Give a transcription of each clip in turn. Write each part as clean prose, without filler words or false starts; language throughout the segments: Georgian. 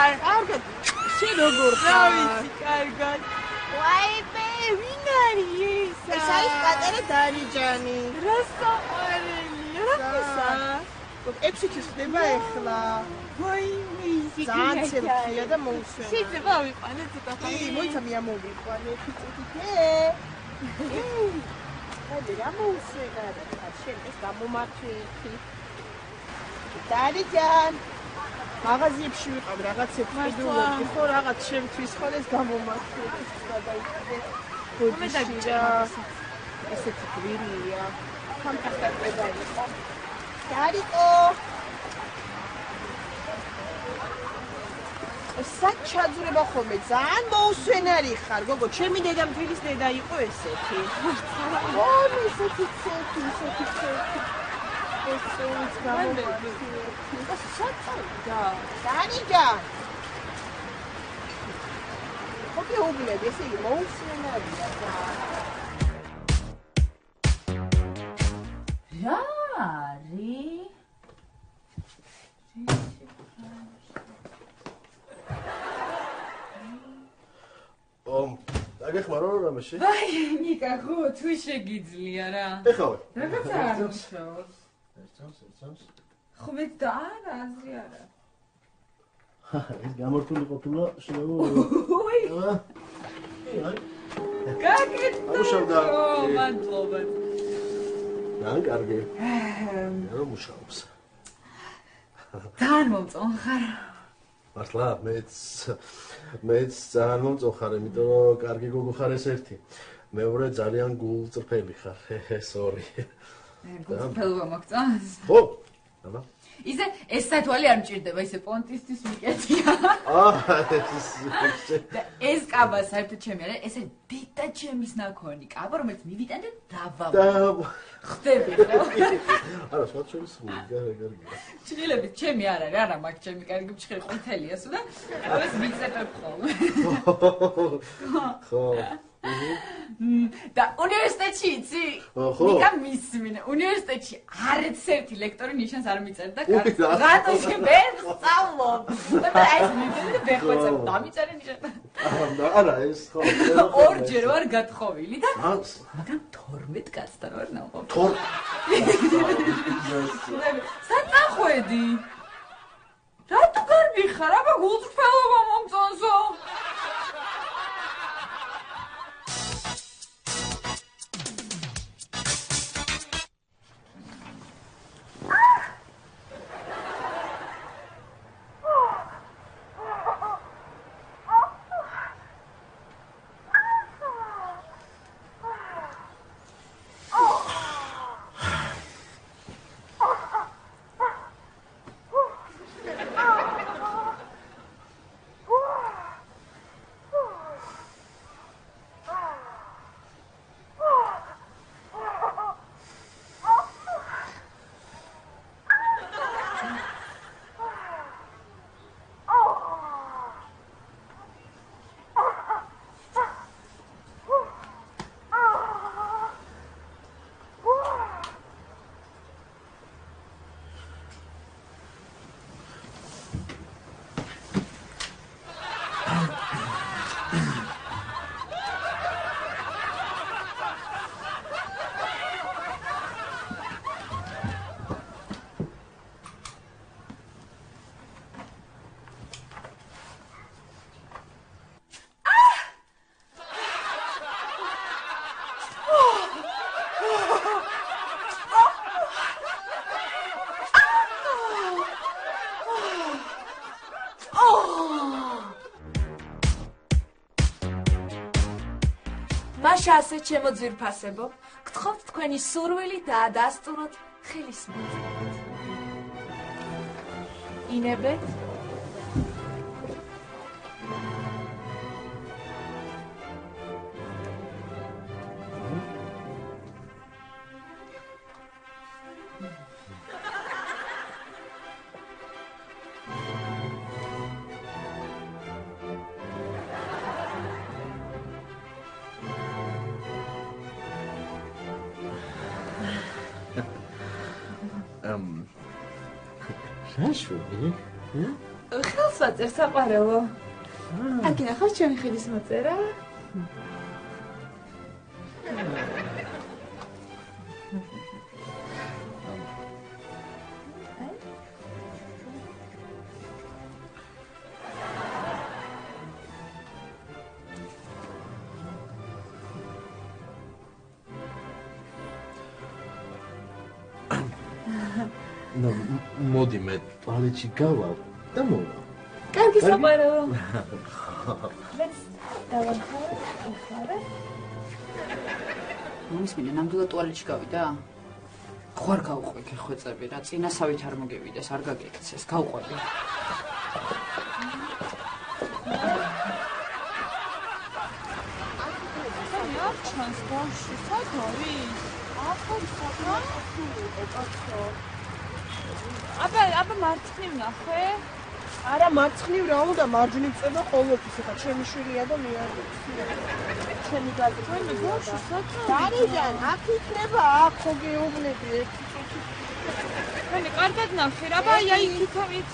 ხარ? კარგად. შენ როგორ ხარ? კარგად. ვაიმე, ვინ არის ეს? ეს არის პატარა დანიჯანი. რა საყვარელია, რა ხისა? 6 თვის ხდება ახლა. ვაიმე, ისე ძალიან ცელქია და მოუსვენა. შეიძლება ავიყვანე ცოტა ხანი? მოიცა მე ამოვიყვანე ფიცეთიკე. აი რა მოუსვენა და შენ ეს გამომართვი. დანიჯან მაღაზიებში ვიყავ რაღაცებს ვიდეოები ხო რაღაც შემთვის ხო ეს გამომართვი გადაიქცე ბოდიშია ესეთი გვირია ფანტასტიკია იყო დარიკო საჩაძრება ხოლმე ძალიან მოუსვენარი ხარ გოგო ჩემი დედამთილის დედა იყო ესეთი ო ესეთი ეს გამომართვი და დანიჯა ხოქი უგლები ესე იგი მოუსვენარია რა არის დაგეხმარო რამეში? ვაი, ნიკა, ხო, თუ შეგიძლია რა. ეხავე. რაღაც არ მუშაობს. ერთს. ხო მე და არა, აზრი არა. ეს გამორთული ყოფილა შევო. ოი. აი. გაკეთდა. ამუშავდა. მადლობა. რა კარგი. რა მუშაობს. თან მომწონხარ. მართლა მეც ძალიან მომწონხარ, იმიტომ რომ კარგი გოგო ხარ ეს ერთი. მეორე ძალიან გულწრფელი ხარ. სორი. გულწრფელობა მოგწონს? ხო. აბა. ისე ეს სათვალე არ მჭირდება, ისე პონტისთვის მიკეთია. ეს კაბა საერთოდ ჩემი არა, ესე დედა ჩემის ნაქონი კაბა, რომელიც მივიტანე დავავა. ხდები ხო? არა, სხვა შორის კარგი. ჩხილებით ჩემი არ არის, არა მაგ ჩემი კარგი მჩხერი ყვითელიას და ამას მიწეპებ ხოლმე. ხო. და უნივერსიტეტში იცი? ნიკა მისმინე, უნივერსიტეტში არც ერთი ლექტორი ნიშანს არ მიწერდა კარგს. რატო შენ სწავლობ? და აი ეს მივიდე ვეხვეწებ, დამიწერე ნიშანი. არა, ეს ხო. ორჯერ ვარ გათხოვილი და მაგრამ 12 კაცთან ვარ ნაყოფ. 12. საწახვედი. რატო კარგი ხარ? აბა გულწრფელობა მომწონსო. მაშა ასე ჩემო ძვირფასებო, გთხოვთ თქვენი სურვილი დაადასტუროთ ხელისმოწერით. ინებეთ? Rashford, ხელს ხალხს ვაწერ საყვარელო. აქ ნახავს ჩემი ხიდის მოწერა. მოდი მე ტუალეტში გავალ და მოვა. კარგი საყვარელო. მეც დავანხავ, ეხარა. მომისმინე, ნამდვილად ტუალეტში გავიდა? ხო არ გავყვი ხვეწები რა, წინასავით არ მოგევიდეს, არ გაგეკცეს, გავყვები. ჩანს ბავშვი, სად არის? ახლა საქმე აბა მარცხნივ ნახე? არა მარცხნივ რა უნდა მარჯვნივ წება ყოველთვის ხა ჩემი შვილია და მე არ ვიცი. ჩემი გაგიწევი ბავშვი სად არის? დარიდან აქ იქნება აქ ხო გეუბნები ერთი წუთი. მე კარგად ნახე რა, აბა აი იქ არის.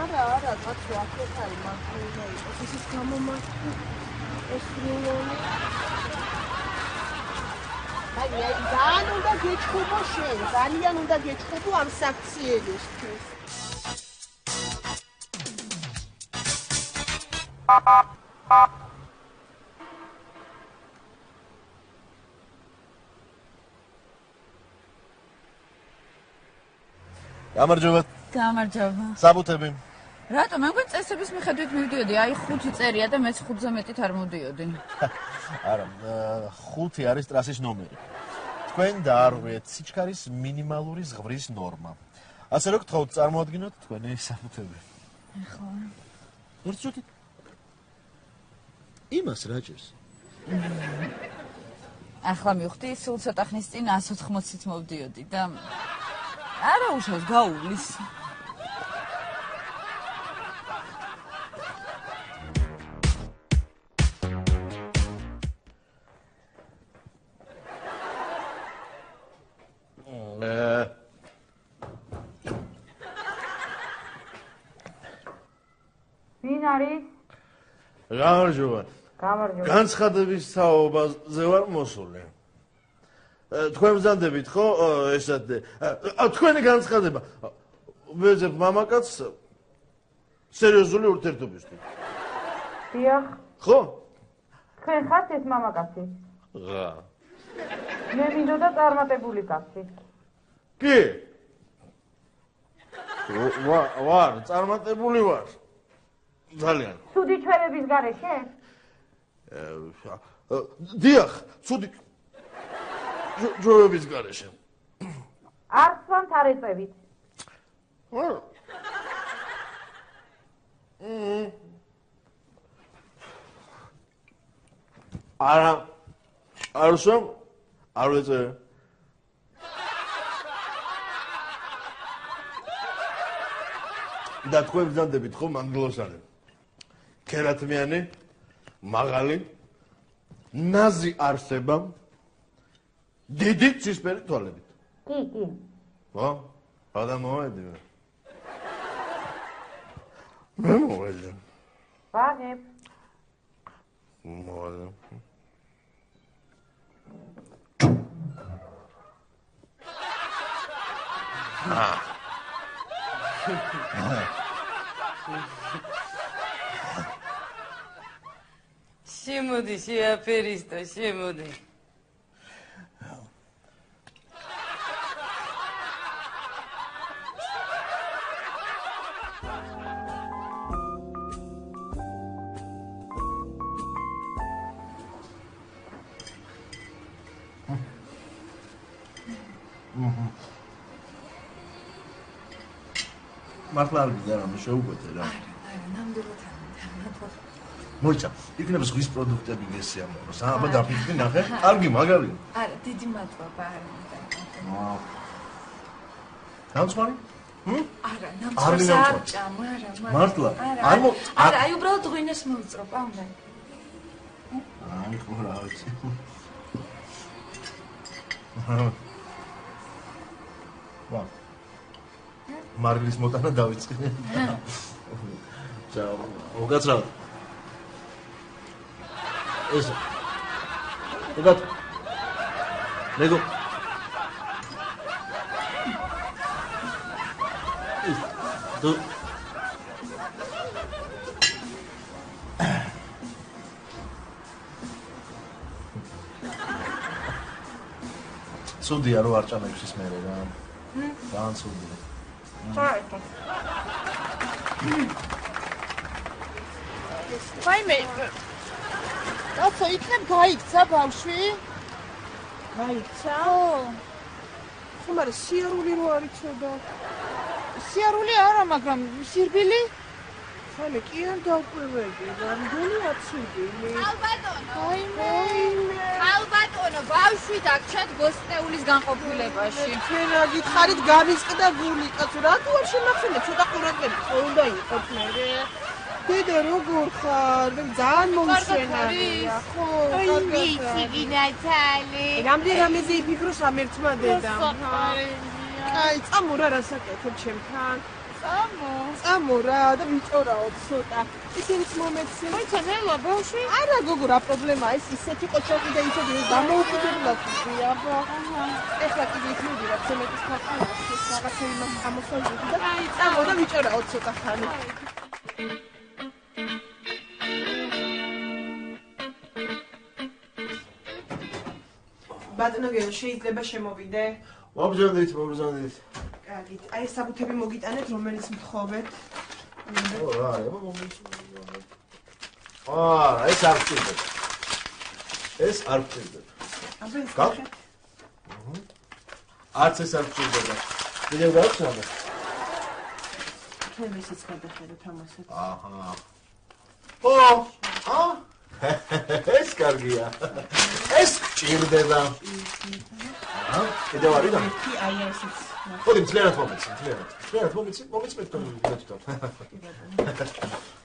არა კაცო აქ არის მარცხნივ იყოს. ის გამომართული ეს როლონი. აი ძალიან უნდა გეჩხუბო შენ, ძალიან უნდა გეჩხუბო ამ საქციელისთვის. გამარჯობა. გამარჯობა. საბუთები. რატო მე მგონი წესების მიხედვით მივდიოდი, აი 5 წერია და მეც 5-ზე მეტით არ მოვდიოდი. არა, 5 არის ტრასის ნომერი. თქვენ დაარღვიეთ სიჩქარის მინიმალური ზღვრის ნორმა. ასე რომ გთხოვთ წარმოადგინოთ თქვენი საბუთები. ხო. ერთი წუთი. იმას რა ჭირს? ახლა მივხვდი, სულ ცოტა ხნის წინ 180-ით მოვდიოდი და არა უშავს გაუვლის. ვინ არის? გამარჯობა. გამარჯობა. განცხადების თაობაზე ვარ მოსული. თქვენ ბრძანდებით ხო ესად თქვენი განცხადება ვეძებ მამაკაცს სერიოზული ურთიერთობისთვის. დიახ. ხო? თქვენ ხართ ეს მამაკაცი? რა. მე მინდოდა წარმატებული კაცი. კი. ვარ, წარმატებული ვარ. ძალიან. ცუდი ჩვენების გარეშე? დიახ, ცუდი ჯოების გარეშე. არ სვამთ არ ეწევით. არა, არ სვამ, არ ვეწევ. და თქვენ ბრძანდებით ხო მანგლოსანი? ქერათმიანი, მაღალი, ნაზი არსება, დიდი ცისფერი თვალებით. კი. ხო? რა მოვედი? მე მოვედი. ვაღებ. მოვედი. შემოდი შეაფერისტო, შემოდი. მართლა არ გინდა რამე შეუკვეთე რა. არა, ნამდვილად არ მითხრა. მოიცა, იქნება ზღვის პროდუქტები გესიამოვნოს. აბა დაფიქრი ნახე. კარგი, მაგარია. არა, დიდი მადლობა, არა. ნამცვარი? არა, ნამცვარს არ ჭამ, არა. მართლა? არა, აი უბრალოდ ღვინოს მოვწროპ, უნდა. აი, ხო რა ვიცი. ვა. მარგლის მოტანა დავიწყე. მოგაცრავ. ეს. მოგაც. მეგო. დო სუდია რო არ ჭამებს ის მერე რა. ძალიან სუდია. ვაიმე. აცო იქნებ გაიქცა ბავშვი? გაიქცა? ხომარ სიარული რო არ იცოდა. სიარული არა, მაგრამ სირბილი? ხალე კი არ დავკვირვები, რამდენი აცივილი. ალბათონო, ბავშვი დაგჩათ გოსტეულის განყოფილებაში. ჩვენ რა გითხარით გამისყდა გული, კაცო, რატო არ შემახსენე, ცოტა ყურადღება უნდა იყოს მერე. დედა როგორ ხარ? ძალიან მომშვენარია. ხო, მიცი ვინაცალი. რამდენადმე იფიქრო სამერთმა დედამ. აი, წამო რა რასაკეთებ ჩემთან? წამო რა და მიჭორაო ცოტა. ისინიც მომეცი. მოიცანელა ბავშვი? არა გოგო, რა პრობლემაა ის ისეთი ყოჩოყი და ისეთი დამოუკიდებლად ვიყია. ეხლა კიდე იქნება ცემენტის ქართულში რაღაცა იმას ამოსავლიდი და აი, წამო და მიჭორაო ცოტა ხანი. ბატონო, შეიძლება შემოვიდე? მობრძანდით. კარგით. აი ეს საბუთები მოგიტანეთ, რომელიც მთხოვეთ. რა, ეს არ ვჭირდება. ეს არ ვჭირდება. აბა ეს გავხეთ. არც ეს არ ვჭირდება. კიდევ გაქვს რა? ჩვენ ისიც გადახედოთ ამასაც. ეს კარგია. ეს გჭირდება. კიდევ არის და? კი, აი ესეც. ხოდი მძლიერად მომეცი. მომეცი მე თვითონ.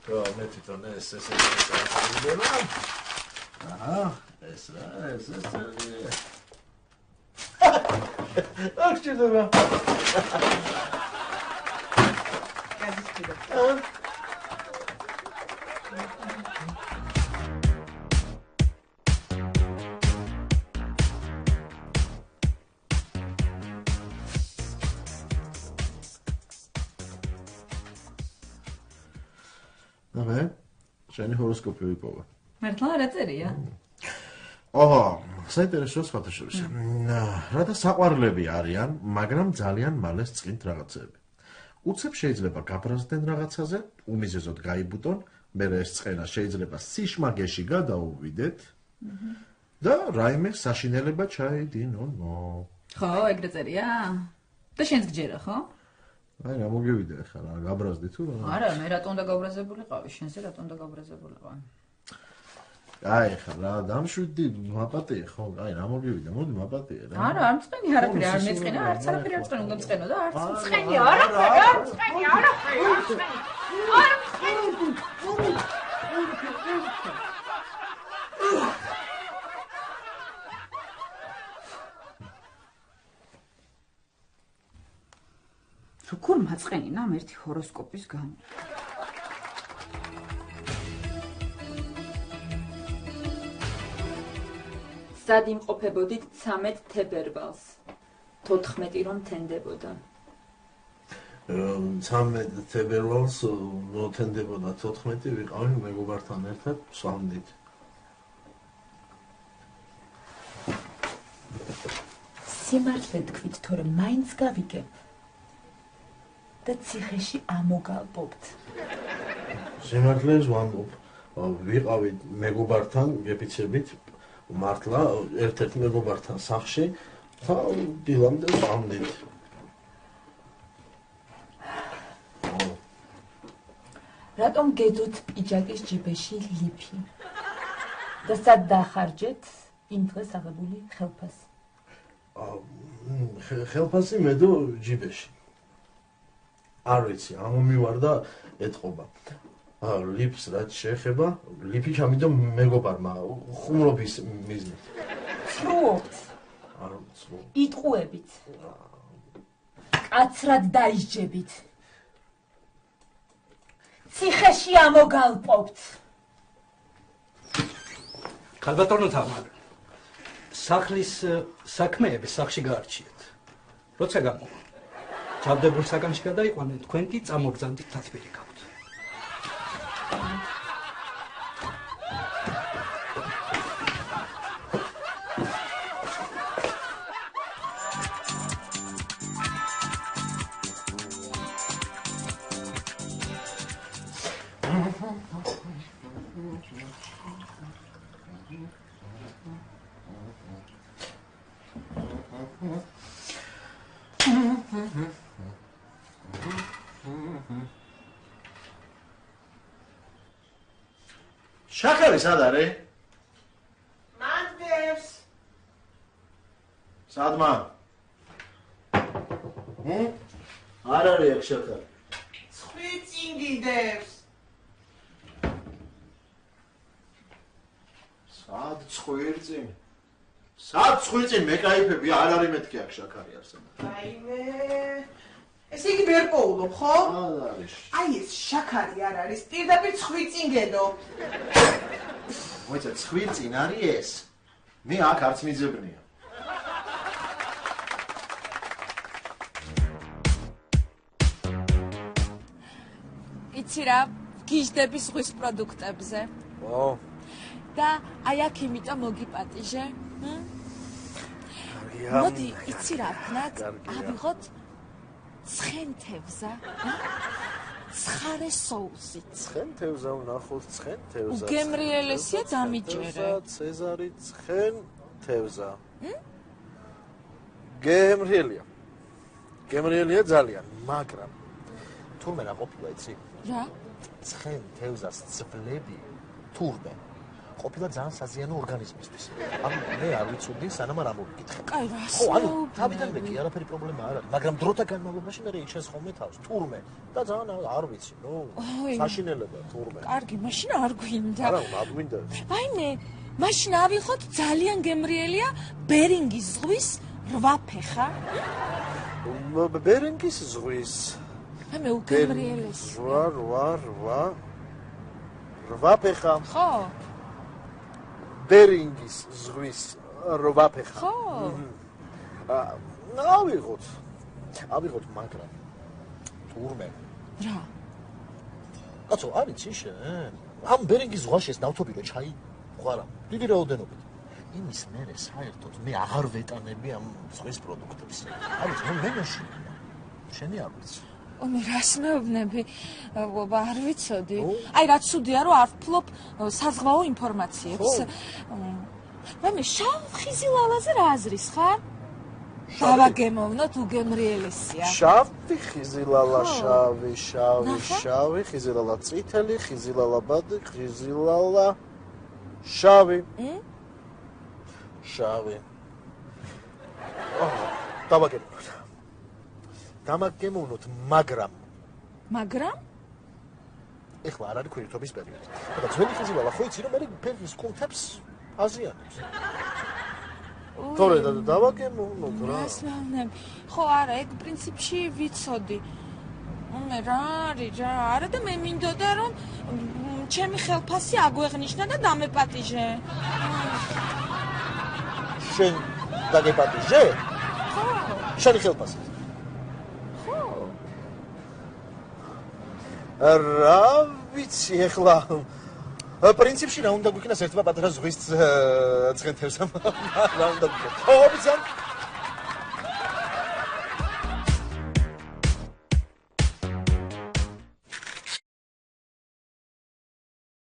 რა, მე თვითონ ეს გჭირდება. ეს რა, ეს. არ გჭირდება. შენი ჰოროსკოპი ვიპოვა. მართლა რა წერია? საინტერესო სხვათაშორის. რადა საყვარლები არიან, მაგრამ ძალიან მალე წყინთ რაღაცები. უცებ შეიძლება გაბრაზდნენ რაღაცაზე, უმიზეზოდ გაიბუტონ, მერე ეს წყენა შეიძლება სიშმაგეში გადაუვიდეთ და რაიმე საშინელება ჩაედინონ. ხო, ეგრე წერია? და შენც გჯერა, ხო? აი, რა მოგივიდა ახლა, რა გაბრაზდი თუ რა? არა, მე რატომ უნდა გაბრაზებულიყავი, შენზე რატომ უნდა გაბრაზებულიყავი? აი, ახლა რა დამშვიდი, მაპატიე ხო? აი, რა მოგივიდა, მოდი მაპატიე რა. არა, არ მწყენი არაფერი, არ მეწყენა, არც არაფერი არ მწყენი, უნდა მწყენო და არც მწყენი, არაფერი, არ მწყენი, არაფერი, არ მწყენი. არ მწყენი. როგორ მაწყენინა ერთი ჰოროსკოპის გამო? სად იმყოფებოდით 13 თებერვალს? 14 რომ თენდებოდა. 13 თებერვალს მოთენდებოდა 14 ვიყავი მეგობართან ერთად ვსვამდით. სიმართლე თქვით, თორემ მაინც გავიგებ. და ციხეში ამოგალბობთ. სიმართლეს ვამბობ, ვიყავით მეგობართან, გეფიცებით, მართლა ერთ-ერთ მეგობართან სახლში და დილამდე ვსვამდით. რატომ გეძოთ პიჯაკის ჯიბეში ლიფი? და სად დახარჯეთ იმ დღეს აღებული ხელფასი? ხელფასი მედო ჯიბეში. არ ვიცი, ამომივარდა ეთყობა. ლიფს რაც შეეხება, ლიფი ჩამიდო მეგობარმა ხუმრობის მიზნით. ცრუობთ. არ ცრუ. იტყუებით. კაცრად დაისჯებით. ციხეში ამოგალპობთ. ქალბატონო თამარ, სახლის საქმეები სახში გაარჩიეთ. როცა გამოვა, ჯაბდებულ საკანში გადაიყვანენ, თქვენ კი წამოგზავნით თათბირი გაქვთ. შაქარი სად არის? მანდებს. სადმა? არ არის აქ შაქარი. ცხვირწინგიდებს. სად ცხვირწინ? სად ცხვირწინ მეკაიფები არ არის მეთქი აქ შაქარი არსებობს. აიმე. ესე იგი ვერ პოულობ, ხო? არ არის. აი ეს შაქარი არ არის, პირდაპირ ცხვირწინგედო. მოიცა ცხვირწინ არის ეს. მე აქ არც მიძებნია. იცი რა, გიჟდები ზღვის პროდუქტებზე. ო. და აი აქ იმიტომ მოგიპატიჟე. მოდი, იცი რა ვქნათ, ავიღოთ ცხენთევზა. ცხარე соусით. ცხენთევზა ვნახოთ, ცხენთევზა. უგემრიელესია დამიჯერე. ცეზარი ცხენთევზა. გემრიელია. გემრიელია ძალიან, მაგრამ თურმე რა ყოფილა იცი? რა? ცხენთევზას ძვლები თურმე ყოფილა ძალიან საზიანო ორგანიზმისთვის. ანუ მე არ ვიცოდი სანამ არ ამოვიკითხე. კაი რა. ხო, ანუ თავიდანვე კი არაფერი პრობლემა არ არის, მაგრამ დროთა განმავლობაში მე რეიჩენს ხოლმე თავს, თურმე და ძალიან არ ვიცი, ნუ საშინელება თურმე. კარგი, მაშინ არ გვინდა. არა, არ გვინდა. აიმე, მაშინ ავიღოთ ძალიან გემრიელია ბერინგის ზღვის 8 ფეხა. ბერინგის ზღვის მე უგემრიელესი. 8 ფეხა. ხო. ბერინგის ზღვის 8 ფეხა. ხო. ავიღოთ, მაგრამ თურმე. რა? კაცო, არ ვიცი შენ. ამ ბერინგის ზღვაში ეს ნავთობი რო ჩაიყვარა, დიდი რაოდენობით. იმის მერე საერთოდ მე აღარ ვეტანები ამ ზღვის პროდუქტებს. არ ვიცი, მე მეშინია. შენი არ ვიცი. მე რას მეუბნები? არ ვიცოდი. აი რა ცუდია რომ არ ვფლობ საზღვაო ინფორმაციებს. მე შავ ხიზილალაზე რა აზრის ხარ? დავაგემოვნოთ უგემრიელესია. შავი ხიზილალა, შავი ხიზილალა, წითელი ხიზილალა, ბადი ხიზილალა, შავი. შავი. დავაგემოვნოთ. დამაგემოვნოთ, მაგრამ ეხლა არ არის ქვირითობის პერიოდი. და ძველი ხიზილალა ხო იცი რომ მე ფერმის კუნთებს აზიანებს. თორე დავაგემოვნოთ რა. ასლავნები. ხო არა, ეგ პრინციპში ვიცოდი. მე რა არის რა, არა და მე მინდოდა რომ ჩემი ხელფასი აგვეღნიშნა და დამეპატიჟე. შენ დაგეპატიჟე? ხო. შენი ხელფასი. რა ვიცი ეხლა პრინციპში რა უნდა გვიქნას ერთმა პატარა ზღვის ცხენთევზამ რა უნდა გვიქნას ხო ვიცი